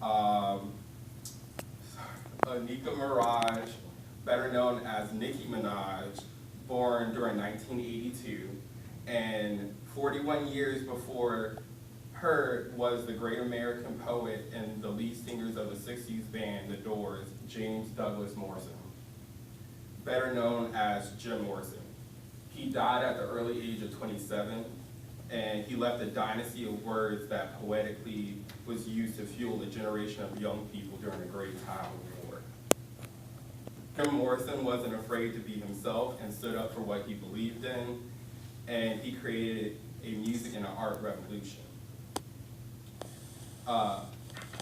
Um, Nika Mirage, better known as Nicki Minaj, born during 1982, and 41 years before her was the great American poet and the lead singers of the 60s band, The Doors, James Douglas Morrison, better known as Jim Morrison. He died at the early age of 27, and he left a dynasty of words that poetically was used to fuel a generation of young people during a great time of war. Jim Morrison wasn't afraid to be himself and stood up for what he believed in, and he created a music and an art revolution.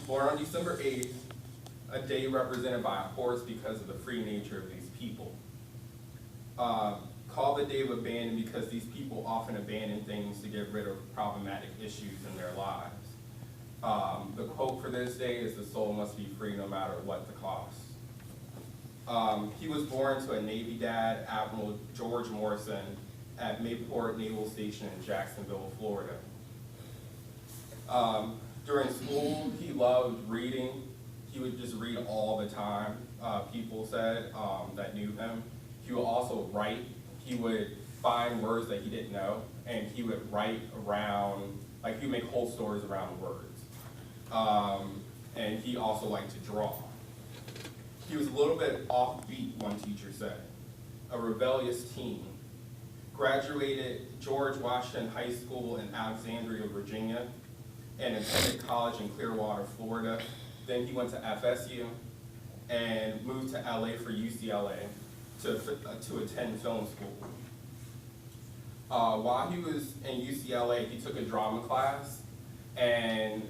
Born on December 8th, a day represented by a horse because of the free nature of these people. Called the Day of Abandon because these people often abandon things to get rid of problematic issues in their lives. The quote for this day is, "The soul must be free no matter what the cost." He was born to a Navy dad, Admiral George Morrison, at Mayport Naval Station in Jacksonville, Florida. During school, he loved reading. He would just read all the time, people said, that knew him. He would also write. He would find words that he didn't know, and he would write around, like he would make whole stories around words. And he also liked to draw. He was a little bit offbeat, one teacher said, a rebellious teen. Graduated George Washington High School in Alexandria, Virginia, and attended college in Clearwater, Florida. Then he went to FSU and moved to LA for UCLA to attend film school. While he was in UCLA, he took a drama class, and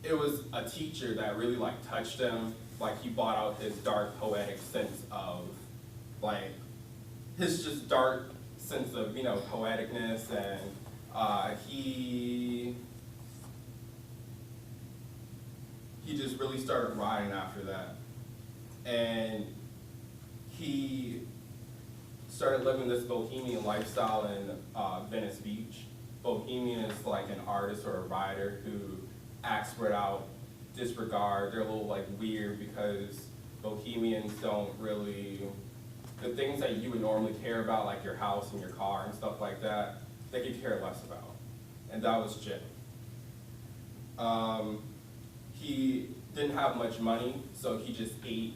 it was a teacher that really touched him. Like, he brought out his dark poetic sense of his just dark sense of poeticness, and he just really started writing after that. And he started living this bohemian lifestyle in Venice Beach. Bohemian is like an artist or a writer who acts without disregard. They're a little weird because bohemians don't really, the things that you would normally care about, like your house and your car and stuff like that, they could care less about. And that was Jim. He didn't have much money, so he just ate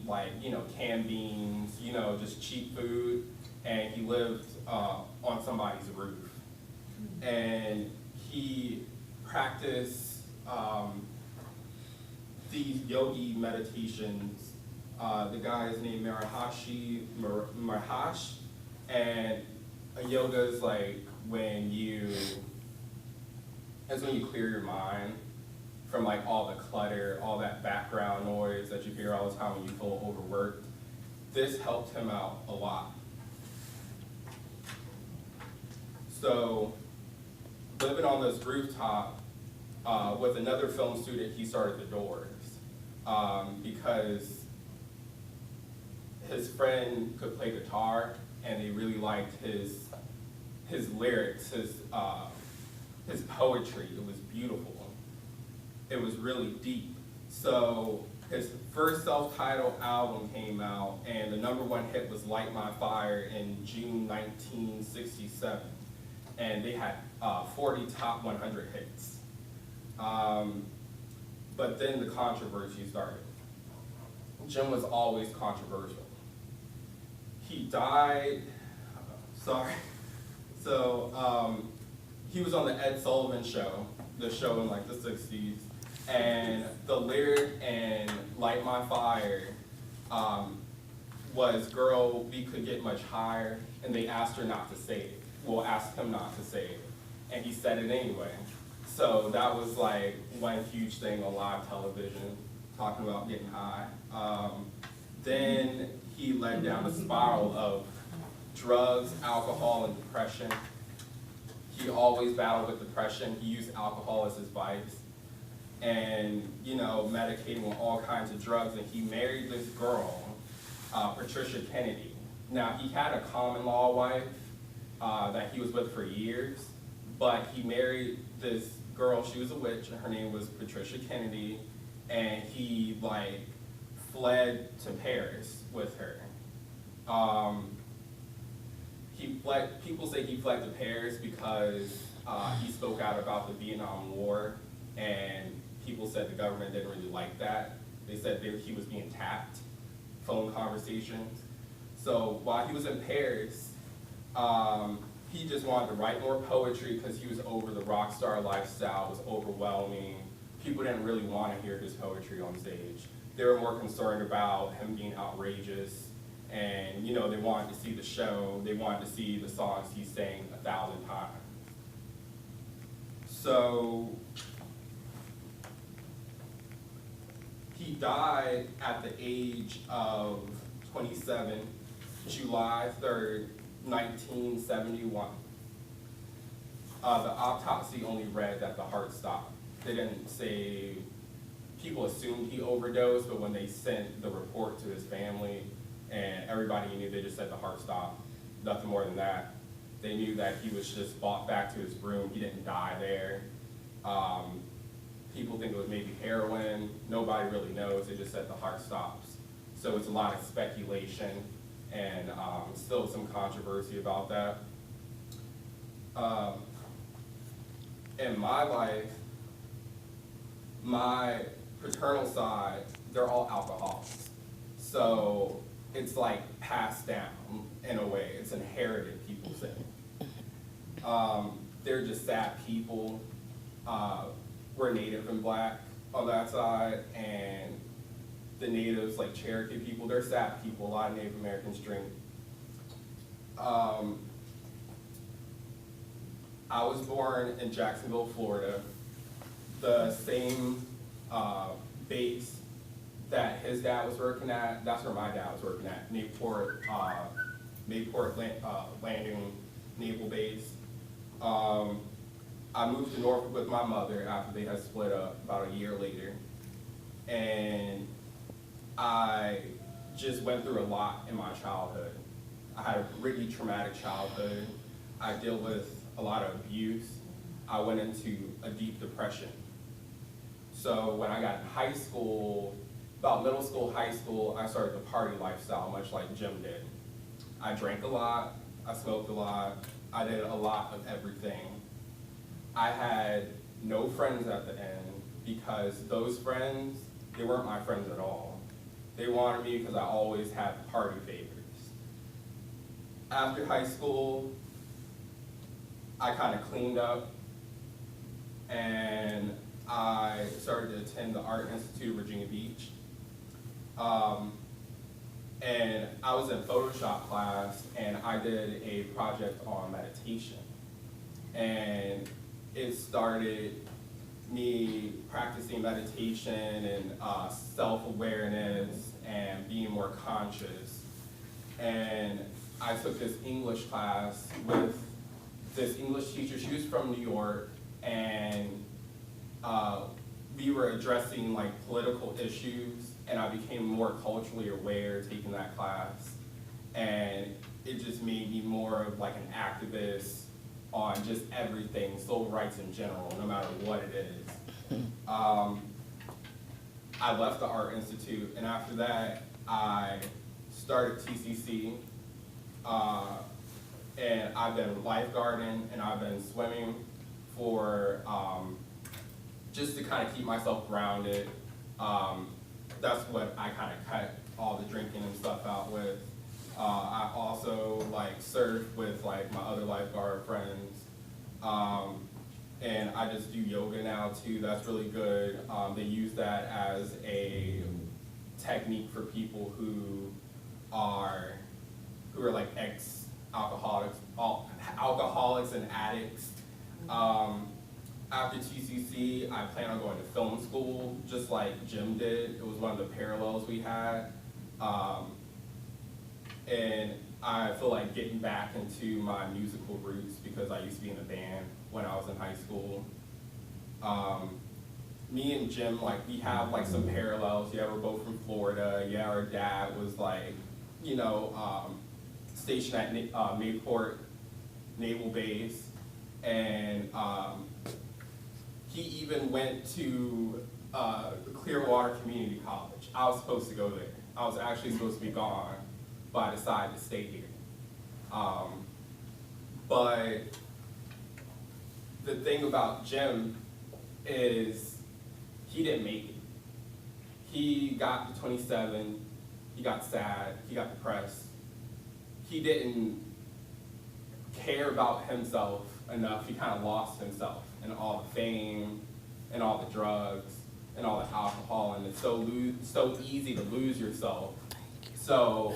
canned beans, just cheap food, and he lived on somebody's roof. And he practiced these yogi meditations. The guy is named Maharshi, and a yoga is when you clear your mind from all the clutter, all that background noise that you hear all the time when you feel overworked. This helped him out a lot. So, living on this rooftop with another film student, he started The Doors because his friend could play guitar, and they really liked his lyrics, his poetry. It was beautiful. It was really deep. So his first self-titled album came out, and the #1 hit was Light My Fire in June 1967. And they had 40 top 100 hits. But then the controversy started. Jim was always controversial. He died, sorry. So he was on the Ed Sullivan Show, the show in the 60s. And the lyric in Light My Fire was, "Girl, we could get much higher," and they asked her not to say it. Well, asked him not to say it, and he said it anyway. So that was one huge thing on live television, talking about getting high. Then he led down a spiral of drugs, alcohol, and depression. He always battled with depression. He used alcohol as his vice, and medicating with all kinds of drugs. And he married this girl, Patricia Kennedy. Now, he had a common law wife that he was with for years, but he married this girl, she was a witch, and her name was Patricia Kennedy, and he like fled to Paris with her. People say he fled to Paris because he spoke out about the Vietnam War, and people said the government didn't really like that. They said he was being tapped, phone conversations. So while he was in Paris, he just wanted to write more poetry because he was over the rock star lifestyle. It was overwhelming. People didn't really want to hear his poetry on stage. They were more concerned about him being outrageous, and they wanted to see the show. They wanted to see the songs he sang 1,000 times. So he died at the age of 27, July 3rd, 1971. The autopsy only read that the heart stopped. They didn't say, people assumed he overdosed, but when they sent the report to his family and everybody knew, they just said the heart stopped. Nothing more than that. They knew that he was just brought back to his room. He didn't die there. People think it was maybe heroin. Nobody really knows. They just said the heart stops. So it's a lot of speculation and still some controversy about that. In my life, my paternal side, they're all alcoholics. So it's like passed down in a way. It's inherited, people say. They're just sad people. We're Native and Black on that side, and the natives, like Cherokee people, they're sad people. A lot of Native Americans drink. I was born in Jacksonville, Florida. The same base that his dad was working at, that's where my dad was working at, Mayport Landing Naval Base. I moved to Norfolk with my mother after they had split up about a year later. And I just went through a lot in my childhood. I had a really traumatic childhood. I dealt with a lot of abuse. I went into a deep depression. So when I got in high school, about middle school, high school, I started the party lifestyle, much like Jim did. I drank a lot, I smoked a lot, I did a lot of everything. I had no friends at the end because those friends, they weren't my friends at all. They wanted me because I always had party favors. After high school, I kind of cleaned up and I started to attend the Art Institute of Virginia Beach. And I was in Photoshop class and I did a project on meditation. And it started me practicing meditation and self-awareness and being more conscious. And I took this English class with this English teacher. She was from New York, and we were addressing like political issues, and I became more culturally aware taking that class. And it just made me more of like an activist on just everything, civil rights in general, no matter what it is. I left the Art Institute, and after that, I started TCC, and I've been lifeguarding and I've been swimming for just to kind of keep myself grounded. That's what I kind of cut all the drinking and stuff out with. I also like surf with like my other lifeguard friends. And I just do yoga now too. That's really good. They use that as a technique for people who are like alcoholics and addicts. After TCC, I plan on going to film school, just like Jim did. It was one of the parallels we had. And I feel like getting back into my musical roots because I used to be in a band when I was in high school. Me and Jim, like, we have like some parallels. Yeah, we're both from Florida. Yeah, our dad was like, stationed at Mayport Naval Base. And He even went to Clearwater Community College. I was supposed to go there. I was actually supposed to be gone, but I decided to stay here. But the thing about Jim is he didn't make it. He got to 27, he got sad, he got depressed. He didn't care about himself enough. He kind of lost himself in all the fame and all the drugs and all the alcohol, and it's so easy to lose yourself. So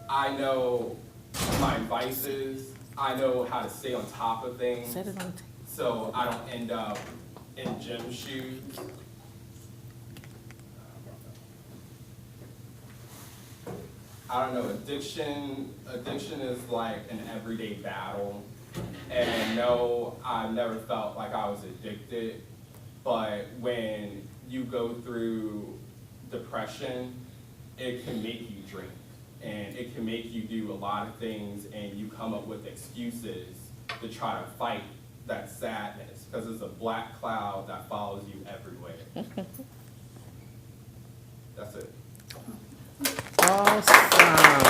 I know my vices, I know how to stay on top of things, so I don't end up in Jim's shoes. I don't know, addiction is like an everyday battle. And no, I've never felt like I was addicted, but when you go through depression, it can make you drink, and it can make you do a lot of things, and you come up with excuses to try to fight that sadness, because it's a black cloud that follows you everywhere. That's it. Awesome.